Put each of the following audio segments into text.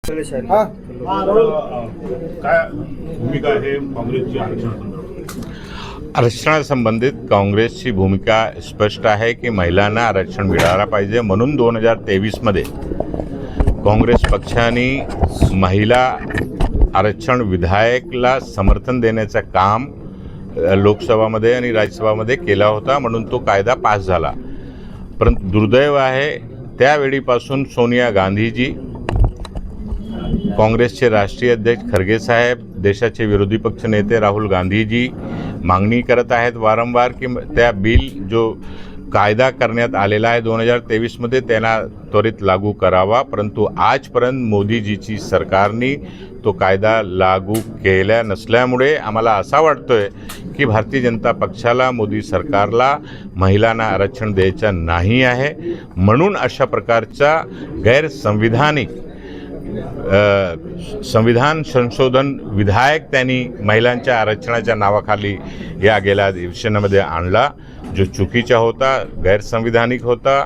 हा काय भूमिका आहे काँग्रेसची आरक्षणासंबंधित काँग्रेसची भूमिका स्पष्ट आहे की महिलांना आरक्षण मिळायला पाहिजे, म्हणून 2023मध्ये काँग्रेस पक्षाने महिला आरक्षण विधेयकाला समर्थन देण्याचं काम लोकसभामध्ये आणि राज्यसभामध्ये केला होता, म्हणून तो कायदा पास झाला. परंतु दुर्दैव आहे त्यावेळीपासून सोनिया गांधीजी, काँग्रेसचे राष्ट्रीय अध्यक्ष खरगे साहेब, देशाचे विरोधी पक्ष नेते राहुल गांधीजी मागणी करत आहेत वारंवार की त्या बिल जो कायदा करण्यात आलेला आहे 2023मध्ये त्यांना त्वरित लागू करावा. परंतु आजपर्यंत मोदीजीची सरकारने तो कायदा लागू केला नसल्यामुळे आम्हाला असा वाटतोय की भारतीय जनता पक्षाला, मोदी सरकारला महिलांना आरक्षण द्यायचं नाही आहे. म्हणून अशा प्रकारचा गैरसंविधानिक संविधान संशोधन विधेयक त्यांनी महिलांच्या आरक्षणाच्या नावाखाली या गेल्या अधिवेशनामध्ये आणला, जो चुकीचा होता, गैरसंविधानिक होता,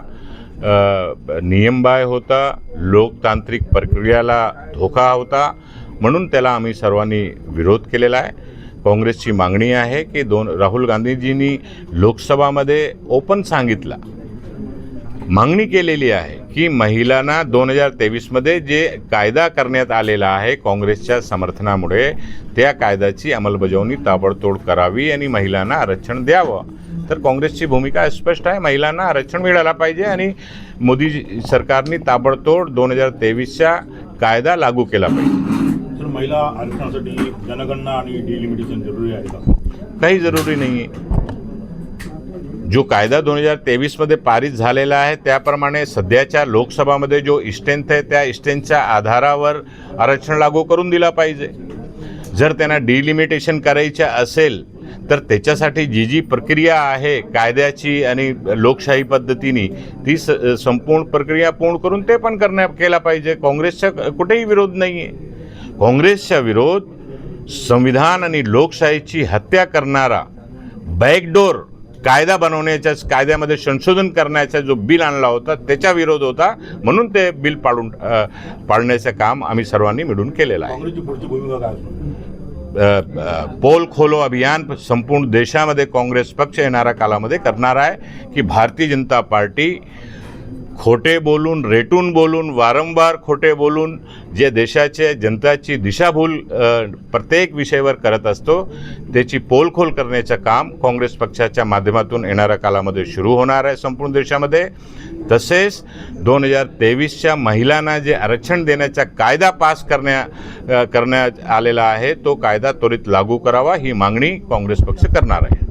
नियमबाह्य होता, लोकतांत्रिक प्रक्रियेला धोका होता. म्हणून त्याला आम्ही सर्वांनी विरोध केलेला आहे. काँग्रेसची मागणी आहे की राहुल गांधीजींनी लोकसभामध्ये ओपन सांगितलं, मागणी केलेली आहे की महिलांना 2023मध्ये जे कायदा करण्यात आलेला आहे काँग्रेसच्या समर्थनामुळे, त्या कायद्याची अंमलबजावणी ताबडतोब करावी आणि महिलांना आरक्षण द्यावं. तर काँग्रेसची भूमिका स्पष्ट आहे, महिलांना आरक्षण मिळायला पाहिजे आणि मोदी सरकारने ताबडतोब 2023चा कायदा लागू केला पाहिजे. तर महिला आरक्षणासाठी जनगणना आणि डिलिमिटेशन जरुरी आहे का? काही जरुरी नाही आहे. जो कायदा 2023मध्ये पारित झालेला आहे त्याप्रमाणे सध्याच्या लोकसभामध्ये जो स्ट्रेंथ आहे त्या स्ट्रेंथच्या आधारावर आरक्षण लागू करून दिला पाहिजे. जर त्यांना डिलिमिटेशन करायचं असेल तर त्याच्यासाठी जी प्रक्रिया आहे कायद्याची आणि लोकशाही पद्धतीने ती संपूर्ण प्रक्रिया पूर्ण करून ते पण केला पाहिजे. काँग्रेसचा कुठेही विरोध नाही आहे. काँग्रेसचा विरोध संविधान आणि लोकशाहीची हत्या करणारा बॅकडोर कायदा बनवण्याच्या, कायद्यामध्ये संशोधन करण्याचा जो बिल आणला होता त्याचा विरोध होता. म्हणून ते बिल पाडण्याचं काम आम्ही सर्वांनी मिळून केलेलं आहे. काँग्रेसची पुढची भूमिका काय असणार? पोल खोलो अभियान संपूर्ण देशामध्ये काँग्रेस पक्ष येणाऱ्या काळामध्ये करणार आहे की भारतीय जनता पार्टी खोटे बोलून, रेटून बोलून, वारंवार खोटे बोलून जे देशाच्या जनताची दिशाभूल प्रत्येक विषयावर करत असतो त्याची पोलखोल करण्याचं काम काँग्रेस पक्षाच्या माध्यमातून येणाऱ्या काळामध्ये सुरू होणार आहे संपूर्ण देशामध्ये. तसेच 2023च्या महिलांना जे आरक्षण देण्याचा कायदा पास करण्यात आलेला आहे तो कायदा त्वरित लागू करावा ही मागणी काँग्रेस पक्ष करणार आहे.